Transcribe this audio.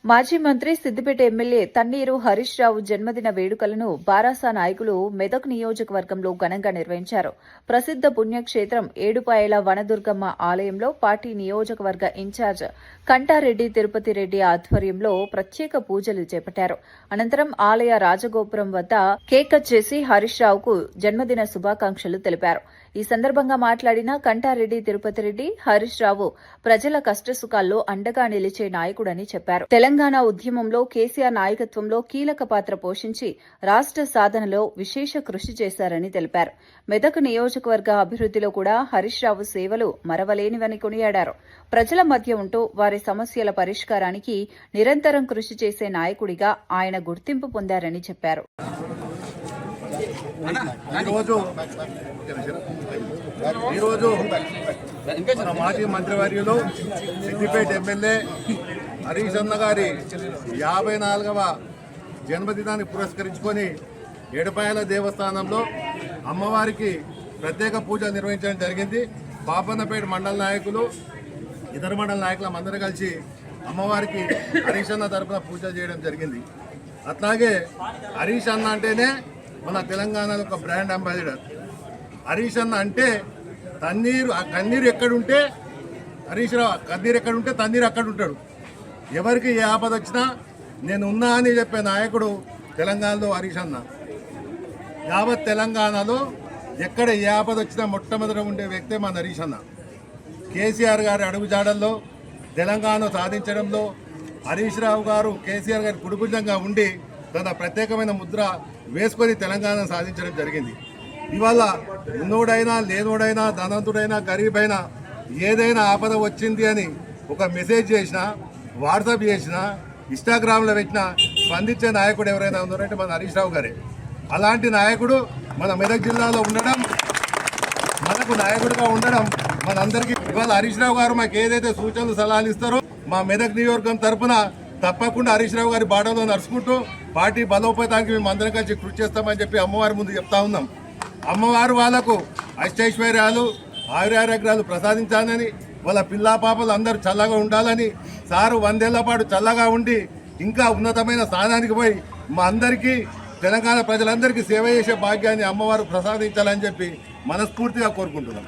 మాజీ మంత్రి సిద్దిపేట ఎమ్మెల్యే తన్నీరు హరీష్ రావు జన్మదిన వేడుకలను బారాసా నాయకులు మెదక్ నియోజకవర్గంలో ఘనంగా నిర్వహించారు. ప్రసిద్ధ పుణ్యక్షేత్రం ఏడుపాయల వనదుర్గమ్మ ఆలయంలో పార్టీ నియోజకవర్గ ఇన్ఛార్జ్ కంటారెడ్డి తిరుపతి రెడ్డి ఆధ్వర్యంలో ప్రత్యేక పూజలు చేపట్టారు. అనంతరం ఆలయ రాజగోపురం వద్ద కేక్ కట్ చేసి హరీష్ రావుకు జన్మదిన శుభాకాంక్షలు తెలిపారు. ఈ సందర్భంగా మాట్లాడిన కంటారెడ్డి తిరుపతి రెడ్డి హరీష్ రావు ప్రజల కష్టసుఖాల్లో అండగా నిలిచే నాయకుడని చెప్పారు. తెలంగాణ ఉద్యమంలో కేసీఆర్ నాయకత్వంలో కీలక పాత్ర పోషించి రాష్ట్ర సాధనలో విశేష కృషి చేశారని తెలిపారు. మెదక్ నియోజకవర్గ అభివృద్దిలో కూడా హరీష్ రావు సేవలు మరవలేనివని కొనియాడారు. ప్రజల మధ్య ఉంటూ వారి సమస్యల పరిష్కారానికి నిరంతరం కృషి చేసే నాయకుడిగా ఆయన గుర్తింపు పొందారని చెప్పారు. ఈరోజు మన మాజీ మంత్రివర్యులు సిద్దిపేట ఎమ్మెల్యే హరీష్ అన్న గారి 54వ జన్మదినాన్ని పురస్కరించుకొని ఏడుపాయల దేవస్థానంలో అమ్మవారికి ప్రత్యేక పూజ నిర్వహించడం జరిగింది. పాపన్నపేట మండల నాయకులు ఇతర మండల నాయకులు అందరూ కలిసి అమ్మవారికి హరీష్ అన్న తరపున పూజ చేయడం జరిగింది. అట్లాగే హరీష్ అన్న అంటేనే మన తెలంగాణలో ఒక బ్రాండ్ అంబాసిడర్. హరీష్ అన్న అంటే కన్నీరు ఎక్కడుంటే హరీష్ రావు, కన్నీరు ఎక్కడుంటే తన్నీరు అక్కడ ఉంటాడు. ఎవరికి ఏ ఆపద వచ్చినా నేను ఉన్నా అని చెప్పే నాయకుడు తెలంగాణలో హరీష్ అన్న. యావత్ తెలంగాణలో ఎక్కడ ఏ ఆపద వచ్చినా మొట్టమొదట ఉండే వ్యక్తే మన హరీష్ అన్న. కేసీఆర్ గారి అడుగుజాడల్లో తెలంగాణ సాధించడంలో హరీష్ రావు గారు కేసీఆర్ గారి కుడిభుజంగా ఉండి తన ప్రత్యేకమైన ముద్ర వేసుకొని తెలంగాణ సాధించడం జరిగింది. ఇవాళ ఉన్నోడైనా లేనోడైనా ధనవంతుడైనా గరీబైనా ఏదైనా ఆపద వచ్చింది అని ఒక మెసేజ్ చేసినా, వాట్సాప్ చేసినా, ఇన్స్టాగ్రామ్లో పెట్టినా స్పందించే నాయకుడు ఎవరైనా ఉన్నారంటే మన హరీష్ రావు గారే. అలాంటి నాయకుడు మన మెదక్ జిల్లాలో ఉండడం, మనకు నాయకుడిగా ఉండడం మనందరికీ. ఇవాళ హరీష్ రావు గారు మాకు ఏదైతే సూచనలు సలహాలు ఇస్తారో మా మెదక్ నియోజకవర్గం తరఫున తప్పకుండా హరీష్ రావు గారి బాటలో నడుచుకుంటూ పార్టీ బలోపేతానికి మేము అందరం కలిసి కృషి చేస్తామని చెప్పి అమ్మవారి ముందు చెప్తా ఉన్నాం. అమ్మవారు వాళ్లకు అష్టైశ్వర్యాలు ఆయురారోగ్యాలు ప్రసాదించాలని, వాళ్ళ పిల్లా పాపలు అందరూ చల్లగా ఉండాలని, సారు 100 ఏళ్ల పాటు చల్లగా ఉండి ఇంకా ఉన్నతమైన స్థానానికి పోయి మా అందరికీ తెలంగాణ ప్రజలందరికీ సేవ చేసే భాగ్యాన్ని అమ్మవారు ప్రసాదించాలని చెప్పి మనస్ఫూర్తిగా కోరుకుంటున్నాం.